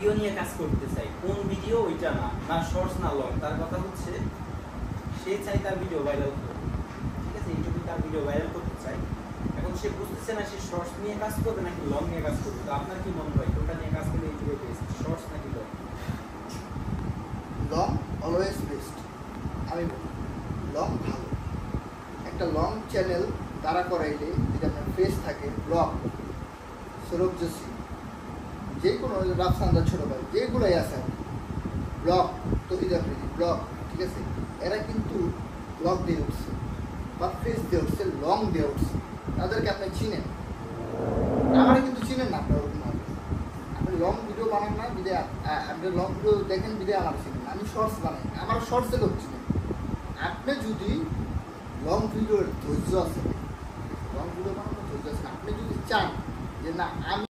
Video নিয়ে কাজ করতে চাই, কোন ভিডিও ওইটা না, না শর্টস না লং, তার কথা হচ্ছে সে চাই তার ভিডিও ভাইরাল করবে, ঠিক আছে, এইটুকু তার ভিডিও ভাইরাল করতে চাই। এখন সে বুঝতেছে না সে শর্টস নিয়ে কাজ করবে নাকি লং নিয়ে কাজ করবে। তো আপনার কি মনে হয় কোনটা নিয়ে কাজ করলে ইউটিউবে বেস্ট, শর্টস নাকি লং? Long always best. আমি বলি লং ভালো। একটা লং চ্যানেল দাঁড়া করাইলে যদি আপনার ফেস থাকে, ব্লগ, সৌরভ যোশী, যে কোনো রাফসান্দা ছোটো ভাই যেগুলোই আছে ব্লগ, তহিদ আফ্রিদি ব্লগ, ঠিক আছে, এরা কিন্তু ব্লগ দিয়ে উঠছে বা ফেস দিয়ে উঠছে, লং দিয়ে উঠছে। তাদেরকে আপনি চিনেন, আমার কিন্তু চিনেন না আপনার ওরকম হবে। আপনি লং ভিডিও বানান না বিদে, আপনি লং ভিডিও দেখেন বিদে আমার চিনেন। আমি শর্টস বানাই, আমার শর্টসে লোক চিনেন। আপনি যদি লং ভিডিওর ধৈর্য আছে, লং ভিডিও বানানোর ধৈর্য আছে, আপনি যদি চান যে না আমি